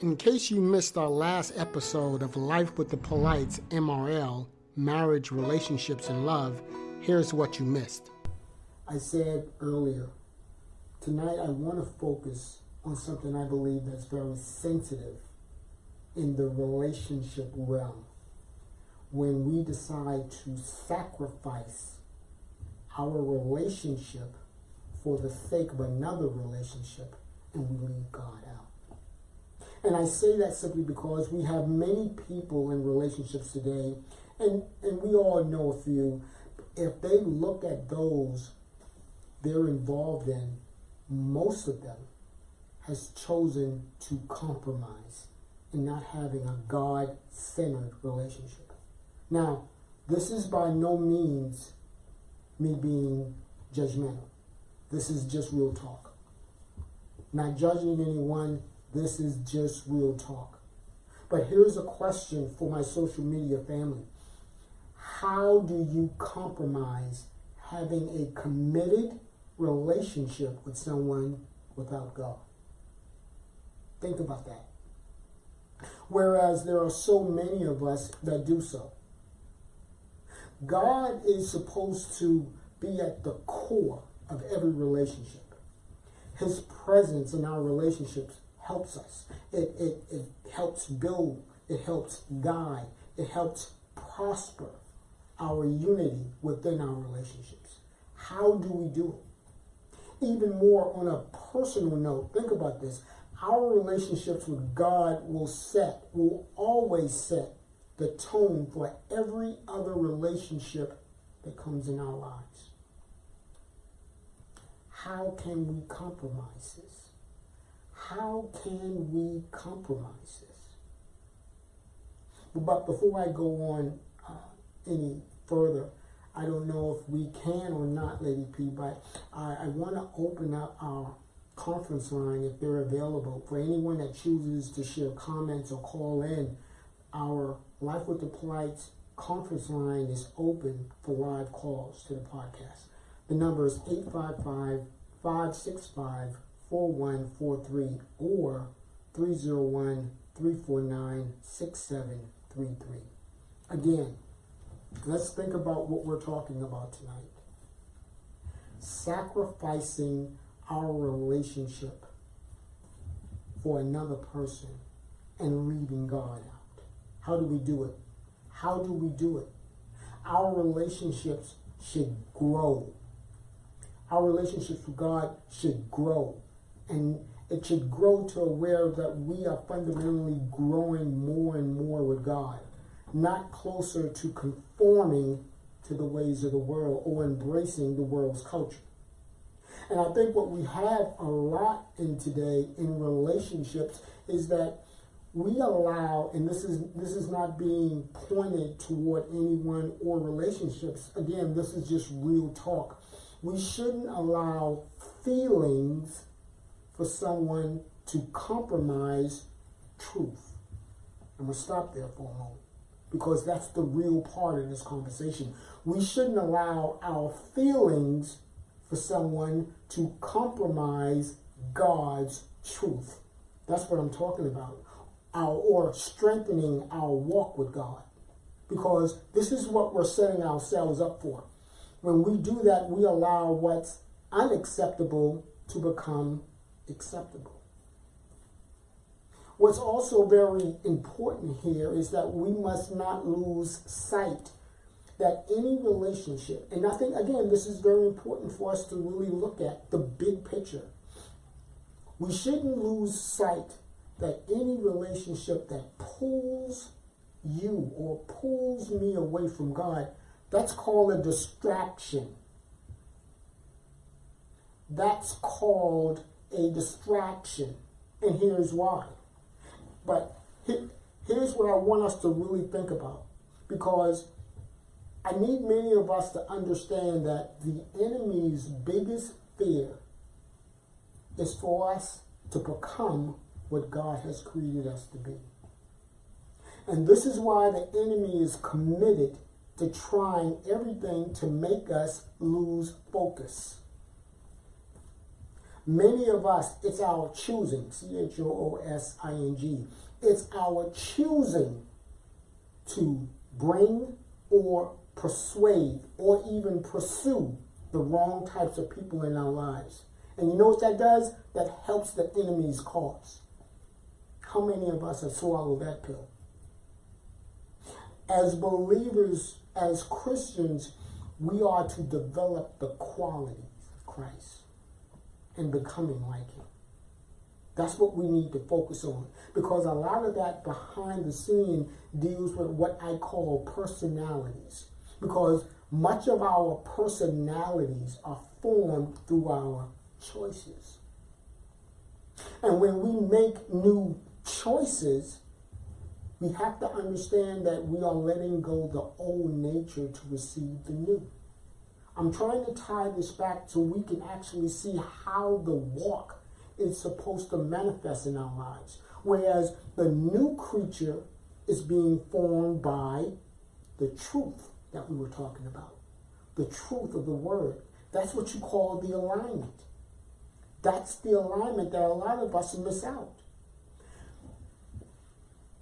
In case you missed our last episode of Life with the Polites, MRL, Marriage, Relationships, and Love, here's what you missed. I said earlier, tonight I want to focus on something I believe that's very sensitive in the relationship realm. When we decide to sacrifice our relationship for the sake of another relationship and we leave God out. And I say that simply because we have many people in relationships today, and we all know a few. If they look at those they're involved in, most of them has chosen to compromise in not having a God-centered relationship. Now, this is by no means me being judgmental. This is just real talk. Not judging anyone. This is just real talk. But here's a question for my social media family. How do you compromise having a committed relationship with someone without God? Think about that. Whereas there are so many of us that do so. God is supposed to be at the core of every relationship. His presence in our relationships helps us. It helps build. It helps guide. It helps prosper our unity within our relationships. How do we do it? Even more on a personal note, think about this. Our relationships with God will always set the tone for every other relationship that comes in our lives. How can we compromise this? How can we compromise this? But before I go on any further, I don't know if we can or not, Lady P, but I want to open up our conference line if they're available for anyone that chooses to share comments or call in. Our Life with the Polites conference line is open for live calls to the podcast. The number is 855-565-4143 or 301-349-6733. Again, let's think about what we're talking about tonight. Sacrificing our relationship for another person and leaving God out. How do we do it? How do we do it? Our relationships should grow. Our relationships with God should grow. And it should grow to where that we are fundamentally growing more and more with God. Not closer to conforming to the ways of the world or embracing the world's culture. And I think what we have a lot in today in relationships is that we allow, and this is not being pointed toward anyone or relationships. Again, this is just real talk. We shouldn't allow feelings for someone to compromise truth. I'm going to stop there for a moment because that's the real part of this conversation. We shouldn't allow our feelings for someone to compromise God's truth. That's what I'm talking about. Or strengthening our walk with God. Because this is what we're setting ourselves up for. When we do that, we allow what's unacceptable to become acceptable. What's also very important here is that we must not lose sight that any relationship, and I think, again, this is very important for us to really look at the big picture. We shouldn't lose sight that any relationship that pulls you or pulls me away from God, that's called a distraction. That's called a distraction. And here's why. But here's what I want us to really think about. Because I need many of us to understand that the enemy's biggest fear is for us to become what God has created us to be. And this is why the enemy is committed to trying everything to make us lose focus. Many of us, it's our choosing, choosing. It's our choosing to bring or persuade or even pursue the wrong types of people in our lives. And you know what that does? That helps the enemy's cause. How many of us have swallowed that pill? As believers, as Christians, we are to develop the qualities of Christ and becoming like him. That's what we need to focus on, because a lot of that behind the scene deals with what I call personalities, because much of our personalities are formed through our choices. And when we make new choices, we have to understand that we are letting go the old nature to receive the new. I'm trying to tie this back so we can actually see how the walk is supposed to manifest in our lives. Whereas the new creature is being formed by the truth that we were talking about. The truth of the word. That's what you call the alignment. That's the alignment that a lot of us miss out.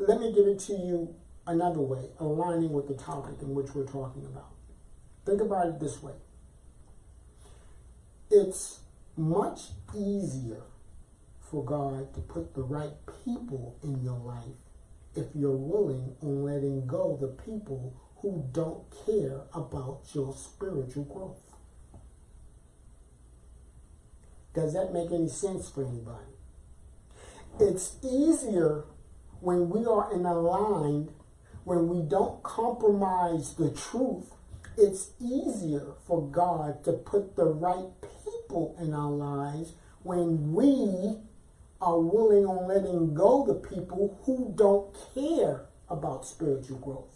Let me give it to you another way, aligning with the topic in which we're talking about. Think about it this way. It's much easier for God to put the right people in your life if you're willing on letting go the people who don't care about your spiritual growth. Does that make any sense for anybody? It's easier when we are in aligned, when we don't compromise the truth. It's easier for God to put the right people in our lives when we are willing on letting go the people who don't care about spiritual growth.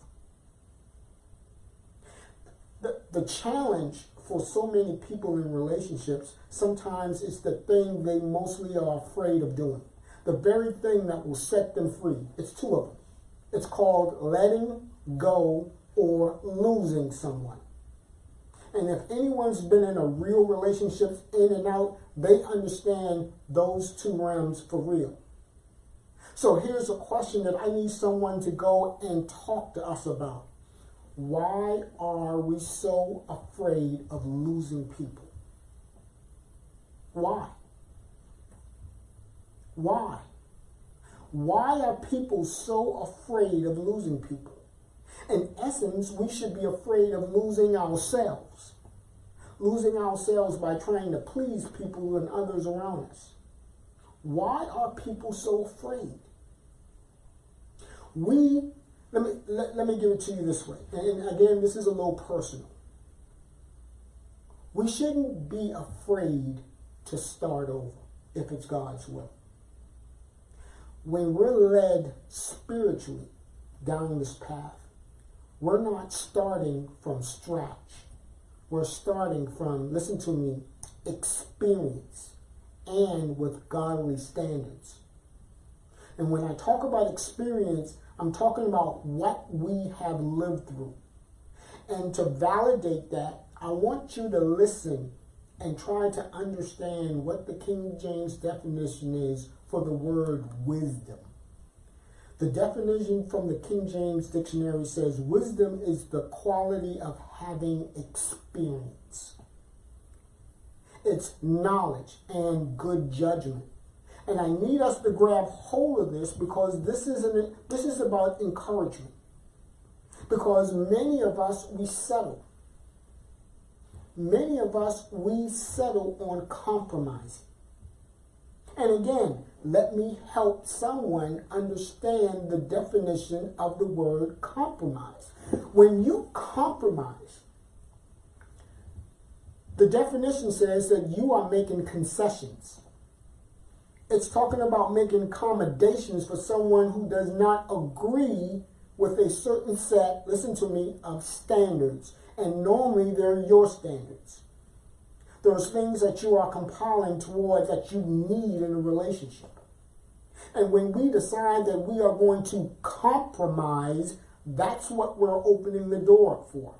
The challenge for so many people in relationships sometimes is the thing they mostly are afraid of doing. The very thing that will set them free. It's two of them. It's called letting go or losing someone. And if anyone's been in a real relationship, in and out, they understand those two realms for real. So here's a question that I need someone to go and talk to us about. Why are we so afraid of losing people? Why? Why? Why are people so afraid of losing people? In essence, we should be afraid of losing ourselves. Losing ourselves by trying to please people and others around us. Why are people so afraid? Let me give it to you this way. And again, this is a little personal. We shouldn't be afraid to start over if it's God's will. When we're led spiritually down this path, we're not starting from scratch. We're starting from, listen to me, experience and with godly standards. And when I talk about experience, I'm talking about what we have lived through. And to validate that, I want you to listen and try to understand what the King James definition is for the word wisdom. The definition from the King James Dictionary says wisdom is the quality of having experience. It's knowledge and good judgment. And I need us to grab hold of this because this is about encouragement. Because many of us, we settle. Many of us, we settle on compromising. And again, let me help someone understand the definition of the word compromise. When you compromise, the definition says that you are making concessions. It's talking about making accommodations for someone who does not agree with a certain set, listen to me, of standards. And normally they're your standards. There's things that you are compiling towards that you need in a relationship. And when we decide that we are going to compromise, that's what we're opening the door for.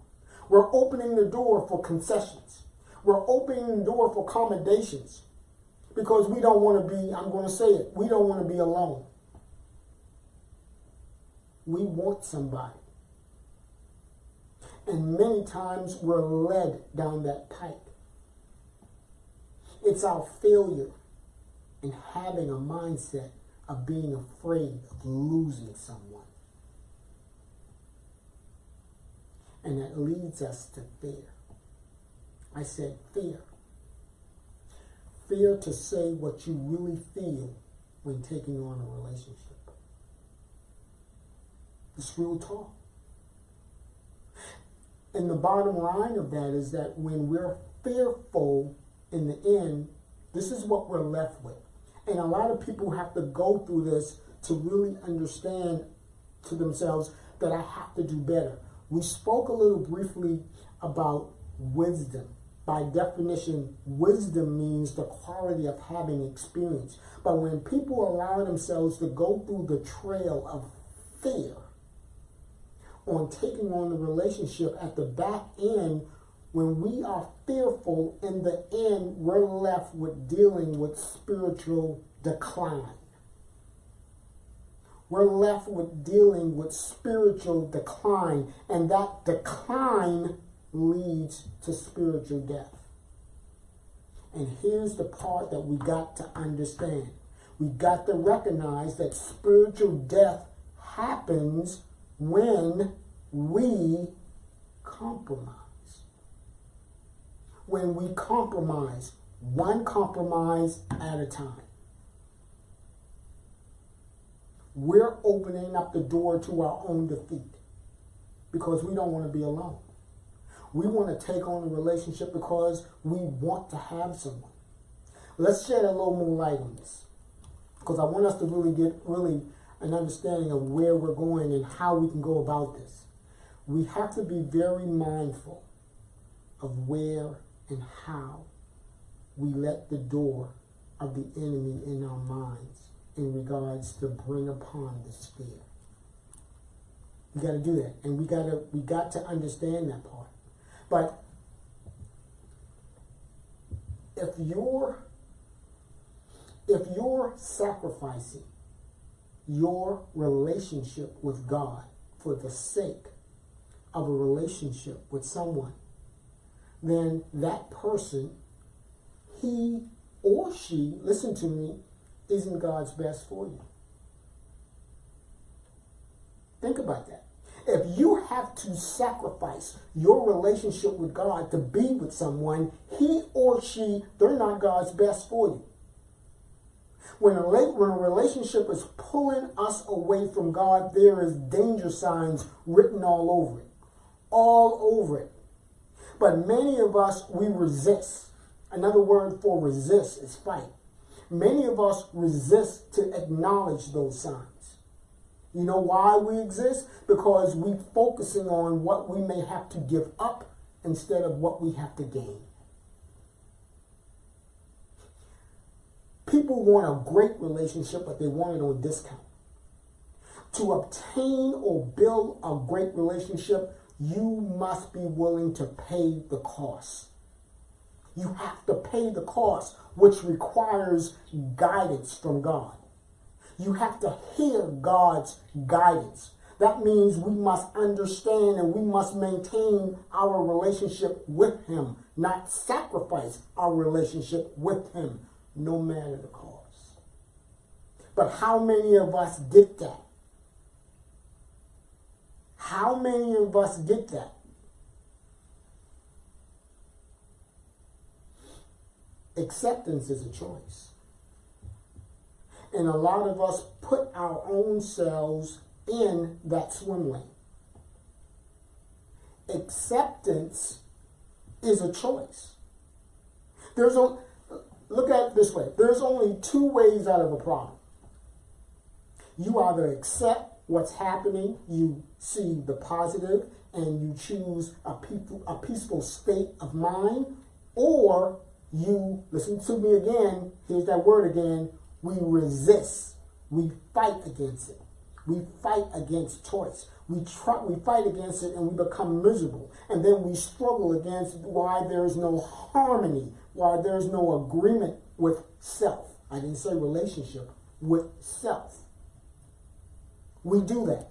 We're opening the door for concessions. We're opening the door for accommodations. Because we don't want to be, I'm going to say it, we don't want to be alone. We want somebody. And many times we're led down that pike. It's our failure in having a mindset of being afraid of losing someone. And that leads us to fear. I said fear. Fear to say what you really feel when taking on a relationship. It's real talk. And the bottom line of that is that when we're fearful in the end, this is what we're left with. And a lot of people have to go through this to really understand to themselves that I have to do better. We spoke a little briefly about wisdom. By definition, wisdom means the quality of having experience. But when people allow themselves to go through the trail of fear on taking on the relationship at the back end, when we are fearful, in the end, we're left with dealing with spiritual decline. We're left with dealing with spiritual decline, and that decline leads to spiritual death. And here's the part that we got to understand. We got to recognize that spiritual death happens when we compromise. When we compromise, one compromise at a time. We're opening up the door to our own defeat because we don't want to be alone. We want to take on a relationship because we want to have someone. Let's shed a little more light on this, because I want us to really get an understanding of where we're going and how we can go about this. We have to be very mindful of where and how we let the door of the enemy in our minds in regards to bring upon this fear. We got to do that, and we got to understand that part. But if you're sacrificing your relationship with God for the sake of a relationship with someone, then that person, he or she, listen to me, isn't God's best for you. Think about that. If you have to sacrifice your relationship with God to be with someone, he or she, they're not God's best for you. When a relationship is pulling us away from God, there is danger signs written all over it. All over it. But many of us, we resist. Another word for resist is fight. Many of us resist to acknowledge those signs. You know why we exist? Because we're focusing on what we may have to give up instead of what we have to gain. People want a great relationship, but they want it on discount. To obtain or build a great relationship, you must be willing to pay the cost. You have to pay the cost, which requires guidance from God. You have to hear God's guidance. That means we must understand and we must maintain our relationship with him, not sacrifice our relationship with him, no matter the cost. But how many of us get that? How many of us get that? Acceptance is a choice. And a lot of us put our own selves in that swim lane. Acceptance is a choice. Look at it this way. There's only two ways out of a problem. You either accept what's happening, you see the positive, and you choose a peaceful state of mind, or you, listen to me again, here's that word again, we resist. We fight against it. We fight against choice. We fight against it and we become miserable. And then we struggle against why there's no harmony, why there's no agreement with self. I didn't say relationship, with self. We do that.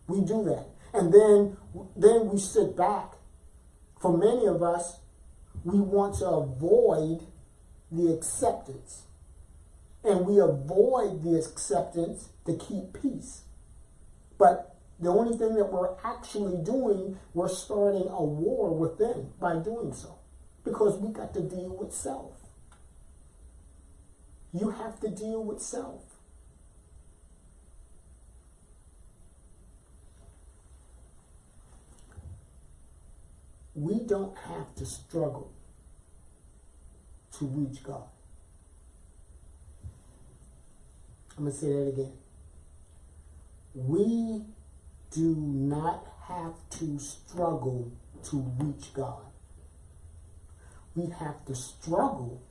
We do that. And then we sit back. For many of us, we want to avoid the acceptance. And we avoid the acceptance to keep peace. But the only thing that we're actually doing, we're starting a war within by doing so. Because we got to deal with self. You have to deal with self. We don't have to struggle to reach God. I'm going to say that again. We do not have to struggle to reach God. We have to struggle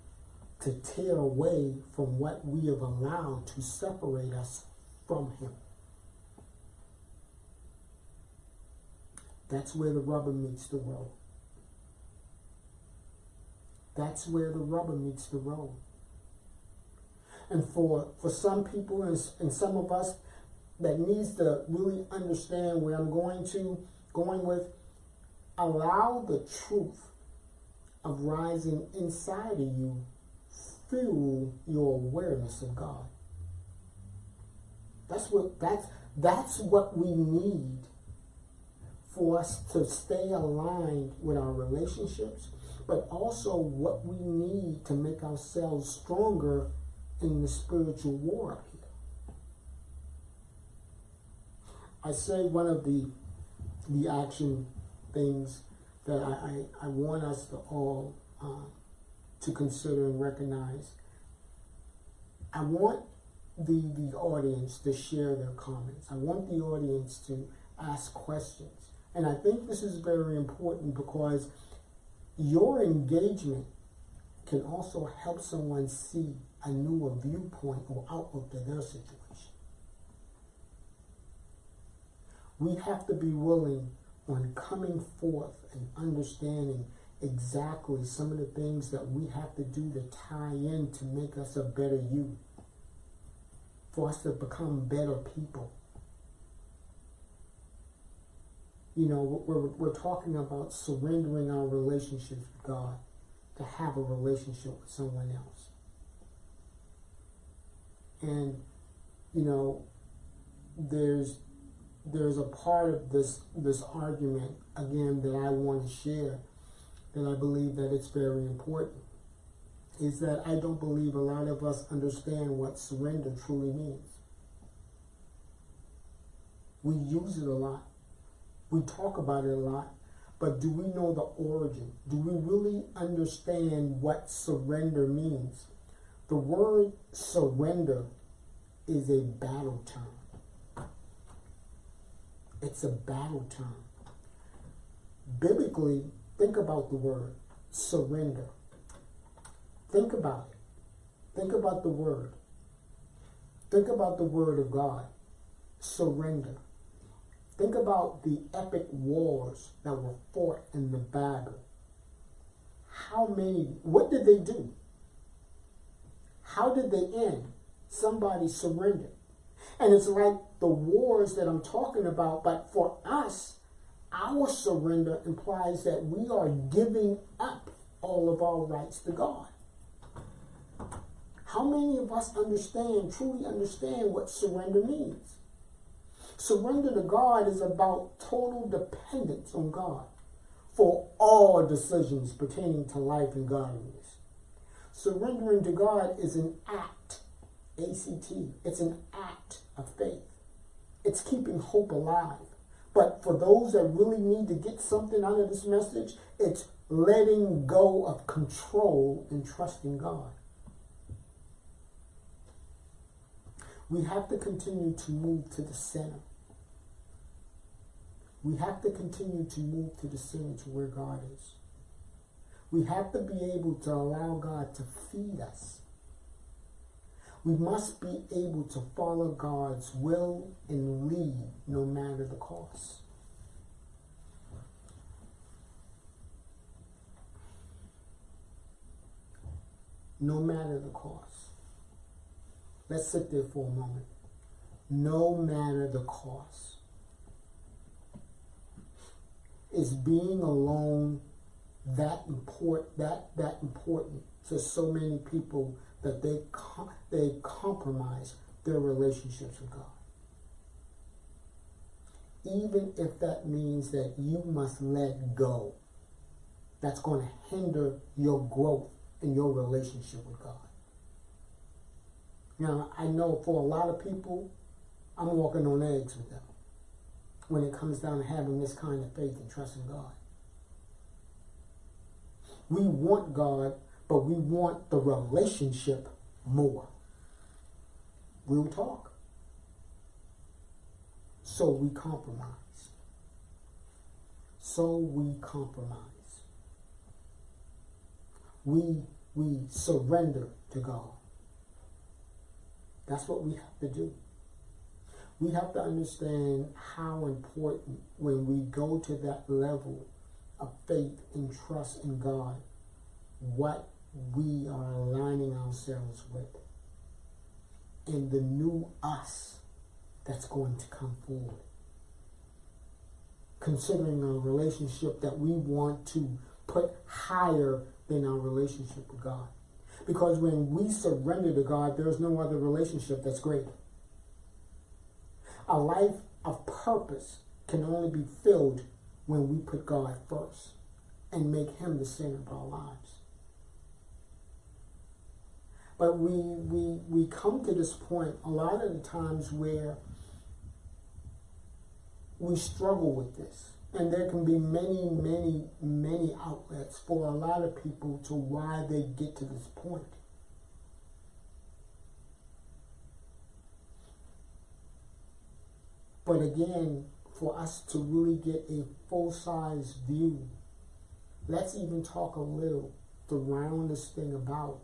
to tear away from what we have allowed to separate us from Him. That's where the rubber meets the road. That's where the rubber meets the road. And for some people and some of us that needs to really understand where I'm going with, allow the truth of rising inside of you fuel your awareness of God. That's what we need for us to stay aligned with our relationships, but also what we need to make ourselves stronger in the spiritual war up here. I say one of the action things that I want us to all to consider and recognize. I want the audience to share their comments. I want the audience to ask questions. And I think this is very important because your engagement can also help someone see a newer viewpoint or outlook to their situation. We have to be willing on coming forth and understanding exactly some of the things that we have to do to tie in to make us a better you, for us to become better people. You know, we're talking about surrendering our relationships with God to have a relationship with someone else. And, you know, there's a part of this argument, again, that I want to share, that I believe that it's very important, is that I don't believe a lot of us understand what surrender truly means. We use it a lot. We talk about it a lot, but do we know the origin? Do we really understand what surrender means? The word surrender is a battle term. It's a battle term. Biblically, think about the word surrender. Think about it. Think about the word. Think about the word of God. Surrender. Think about the epic wars that were fought in the Bible. What did they do? How did they end? Somebody surrendered. And it's like the wars that I'm talking about, but for us, our surrender implies that we are giving up all of our rights to God. How many of us truly understand what surrender means? Surrender to God is about total dependence on God for all decisions pertaining to life and godliness. Surrendering to God is an act, A-C-T. It's an act of faith. It's keeping hope alive. But for those that really need to get something out of this message, it's letting go of control and trusting God. We have to continue to move to the center. We have to continue to move to the center to where God is. We have to be able to allow God to feed us. We must be able to follow God's will and lead no matter the cost. no matter the cost. Let's sit there for a moment. No matter the cost. Is being alone that important to so many people that they compromise their relationships with God? Even if that means that you must let go, that's going to hinder your growth in your relationship with God. Now, I know for a lot of people, I'm walking on eggs with them when it comes down to having this kind of faith and trust in God. We want God, but we want the relationship more. Real talk. So we compromise. We surrender to God. That's what we have to do. We have to understand how important when we go to that level of faith and trust in God, what we are aligning ourselves with, and the new us that's going to come forward. Considering a relationship that we want to put higher than our relationship with God. Because when we surrender to God, there's no other relationship that's greater. A life of purpose can only be filled when we put God first and make Him the center of our lives. But we come to this point a lot of the times where we struggle with this. And there can be many outlets for a lot of people to why they get to this point. But again, for us to really get a full-size view, let's even talk a little to round this thing about.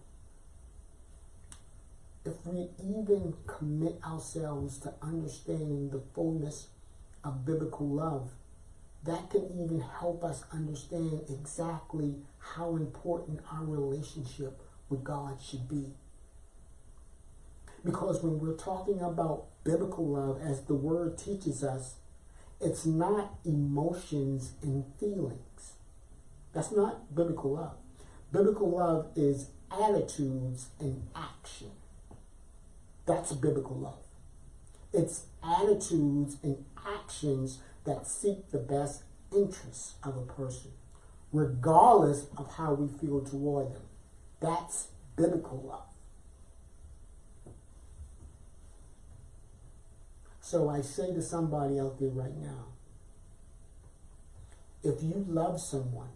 If we even commit ourselves to understanding the fullness of biblical love, that can even help us understand exactly how important our relationship with God should be. Because when we're talking about biblical love, as the word teaches us, it's not emotions and feelings. That's not biblical love. Biblical love is attitudes and action. That's biblical love. It's attitudes and actions that seek the best interests of a person, regardless of how we feel toward them. That's biblical love. So I say to somebody out there right now, if you love someone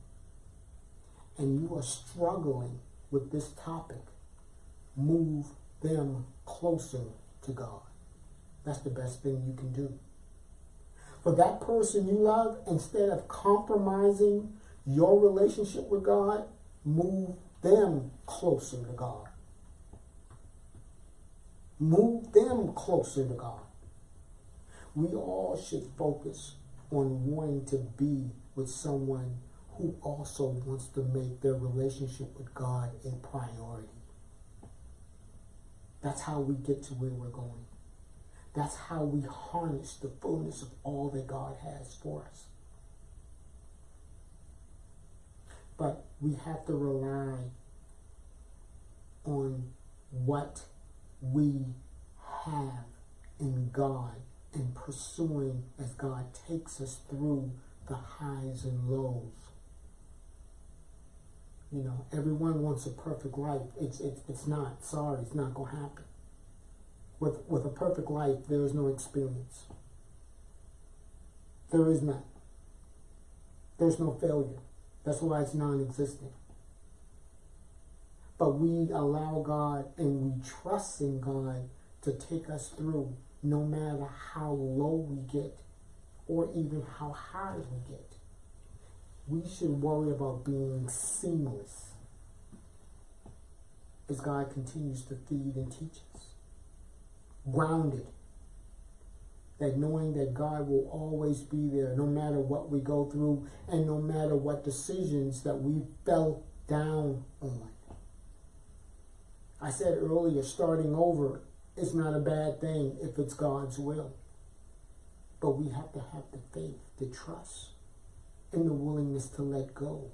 and you are struggling with this topic, move them closer to God. That's the best thing you can do. For that person you love, instead of compromising your relationship with God, move them closer to God. Move them closer to God. We all should focus on wanting to be with someone who also wants to make their relationship with God a priority. That's how we get to where we're going. That's how we harness the fullness of all that God has for us. But we have to rely on what we have in God and pursuing as God takes us through the highs and lows. You know, everyone wants a perfect life. It's not. Sorry, it's not going to happen. With a perfect life, there is no experience. There is none. There's no failure. That's why it's non-existent. But we allow God and we trust in God to take us through no matter how low we get or even how high we get. We should worry about being seamless as God continues to feed and teach us. Grounded. That knowing that God will always be there no matter what we go through and no matter what decisions that we fell down on. I said earlier, starting over is not a bad thing if it's God's will. But we have to have the faith, the trust, and the willingness to let go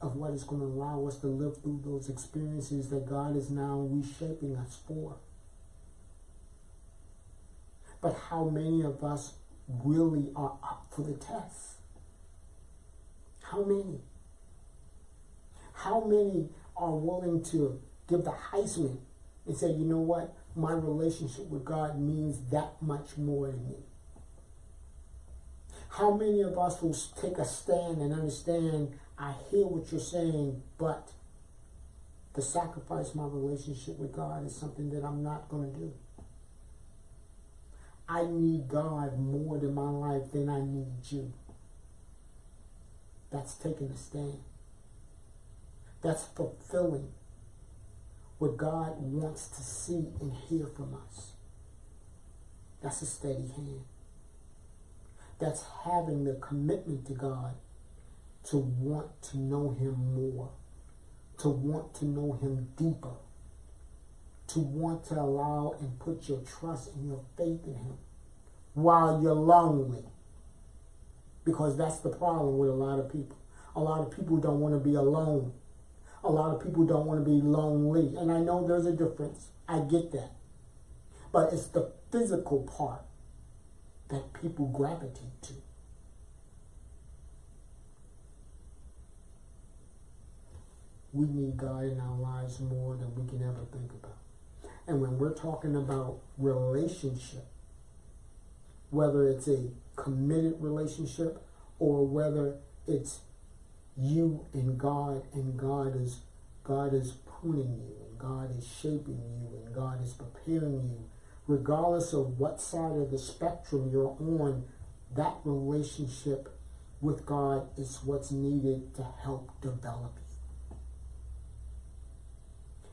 of what is going to allow us to live through those experiences that God is now reshaping us for. But how many of us really are up for the test? How many? How many are willing to give the Heisman and say, you know what? My relationship with God means that much more to me. How many of us will take a stand and understand, I hear what you're saying, but to sacrifice my relationship with God is something that I'm not going to do. I need God more in my life than I need you. That's taking a stand. That's fulfilling what God wants to see and hear from us. That's a steady hand. That's having the commitment to God to want to know Him more, to want to know Him deeper, to want to allow and put your trust and your faith in Him while you're lonely. Because that's the problem with a lot of people. A lot of people don't want to be alone. A lot of people don't want to be lonely. And I know there's a difference. I get that. But it's the physical part that people gravitate to. We need God in our lives more than we can ever think about. And when we're talking about relationship, whether it's a committed relationship or whether it's you and God is pruning you and God is shaping you and God is preparing you, regardless of what side of the spectrum you're on, that relationship with God is what's needed to help develop you.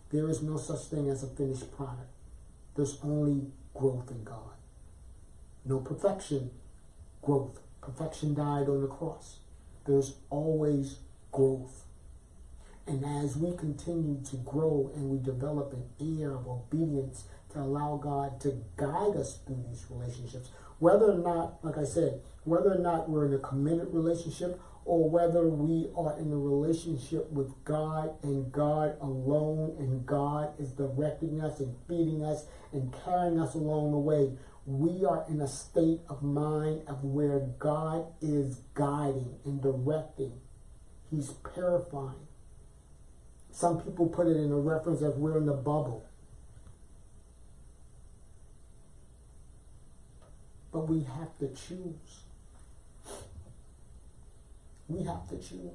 There is no such thing as a finished product. There's only growth in God. No perfection, growth. Perfection died on the cross. There's always growth. And as we continue to grow and we develop an ear of obedience to allow God to guide us through these relationships, whether or not, like I said, whether or not we're in a committed relationship or whether we are in a relationship with God and God alone and God is directing us and feeding us and carrying us along the way, we are in a state of mind of where God is guiding and directing. He's purifying. Some people put it in a reference as we're in the bubble. But we have to choose. We have to choose.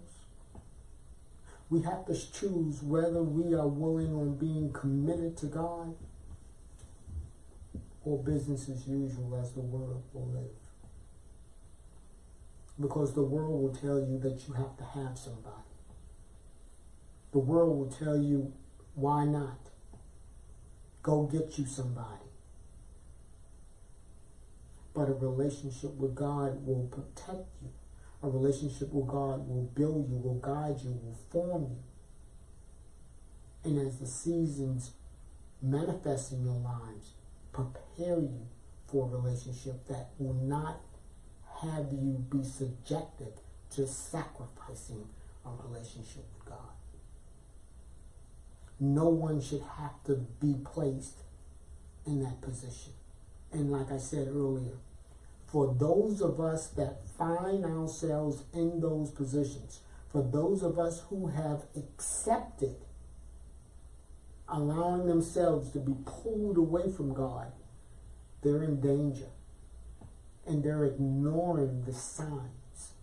We have to choose whether we are willing on being committed to God or business as usual as the world will live. Because the world will tell you that you have to have somebody. The world will tell you, why not? Go get you somebody. But a relationship with God will protect you. A relationship with God will build you, will guide you, will form you. And as the seasons manifest in your lives, prepare you for a relationship that will not have you be subjected to sacrificing a relationship with God. No one should have to be placed in that position. And like I said earlier, for those of us that find ourselves in those positions, for those of us who have accepted allowing themselves to be pulled away from God, they're in danger. And they're ignoring the signs.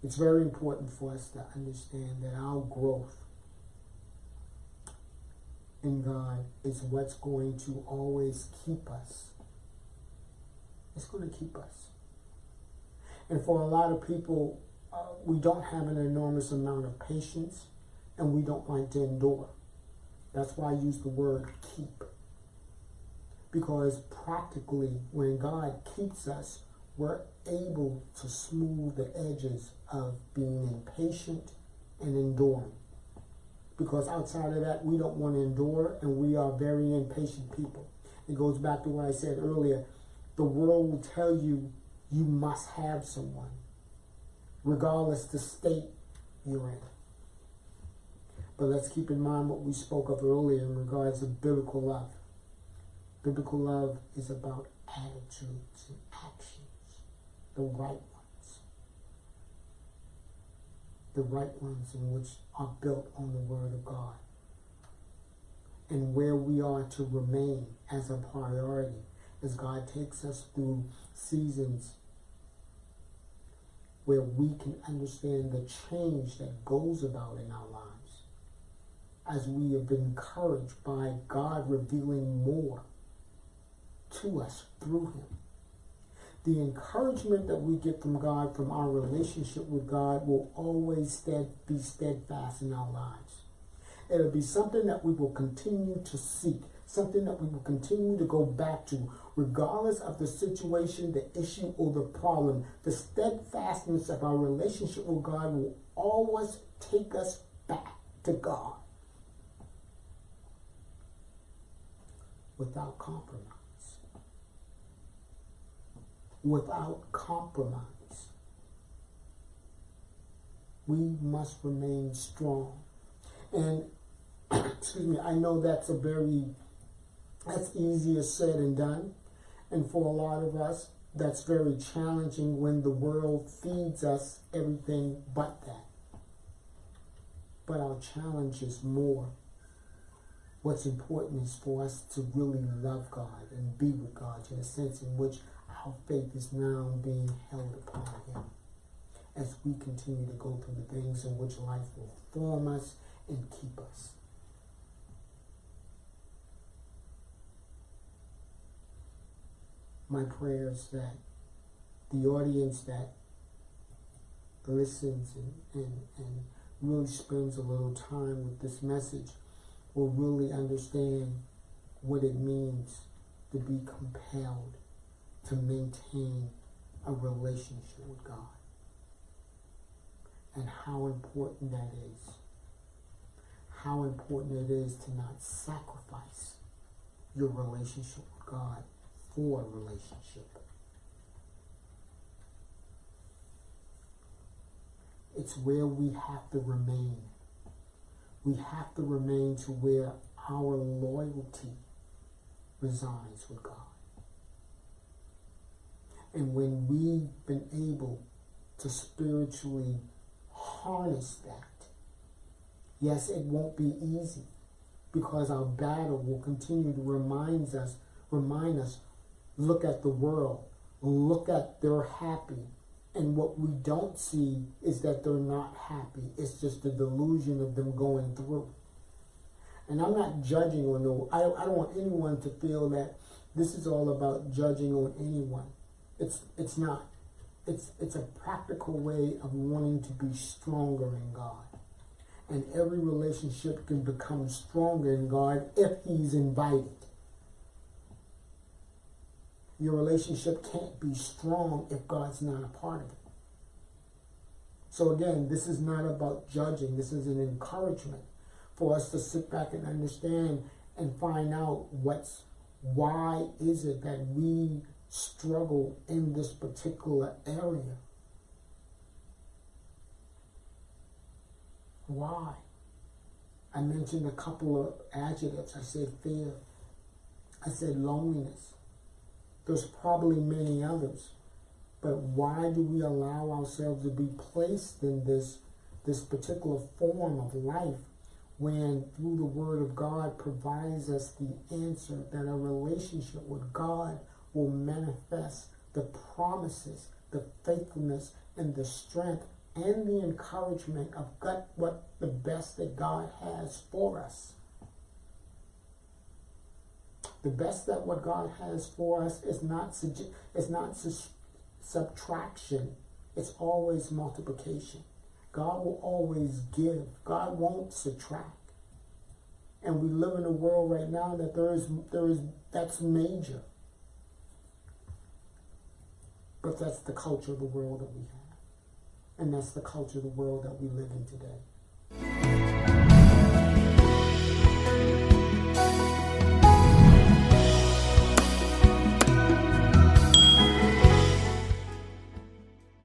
It's very important for us to understand that our growth in God is what's going to always keep us. It's going to keep us. And for a lot of people, we don't have an enormous amount of patience and we don't like to endure. That's why I use the word keep. Because practically, when God keeps us, we're able to smooth the edges of being impatient and enduring. Because outside of that, we don't want to endure, and we are very impatient people. It goes back to what I said earlier. The world will tell you you must have someone, regardless the state you're in. But let's keep in mind what we spoke of earlier in regards to biblical love. Biblical love is about attitudes and actions, the right ones. The right ones in which are built on the Word of God. And where we are to remain as a priority as God takes us through seasons where we can understand the change that goes about in our lives as we have been encouraged by God revealing more to us through Him. The encouragement that we get from God, from our relationship with God, will always be steadfast in our lives. It'll be something that we will continue to seek, something that we will continue to go back to, regardless of the situation, the issue, or the problem. The steadfastness of our relationship with God will always take us back to God without compromise. Without compromise. We must remain strong. And, excuse me, I know that's easier said than done. And for a lot of us, that's very challenging when the world feeds us everything but that. But our challenge is more. What's important is for us to really love God and be with God in a sense in which our faith is now being held upon Him as we continue to go through the things in which life will form us and keep us. My prayer is that the audience that listens and really spends a little time with this message will really understand what it means to be compelled to maintain a relationship with God and how important that is. How important it is to not sacrifice your relationship with God for a relationship. It's where we have to remain. We have to remain to where our loyalty resides with God. And when we've been able to spiritually harness that, yes, it won't be easy because our battle will continue to remind us, look at the world, look at they're happy. And what we don't see is that they're not happy. It's just the delusion of them going through. And I'm not judging on no, I don't want anyone to feel that this is all about judging on anyone. It's not. It's a practical way of wanting to be stronger in God. And every relationship can become stronger in God if He's invited. Your relationship can't be strong if God's not a part of it. So again, this is not about judging. This is an encouragement for us to sit back and understand and find out why is it that we struggle in this particular area. Why? I mentioned a couple of adjectives. I said fear. I said loneliness. There's probably many others. But why do we allow ourselves to be placed in this particular form of life when through the Word of God provides us the answer that a relationship with God will manifest the promises, the faithfulness, and the strength and the encouragement of what the best that God has for us. The best that what God has for us is not subtraction. It's always multiplication. God will always give. God won't subtract. And we live in a world right now that that's major. But that's the culture of the world that we have. And that's the culture of the world that we live in today.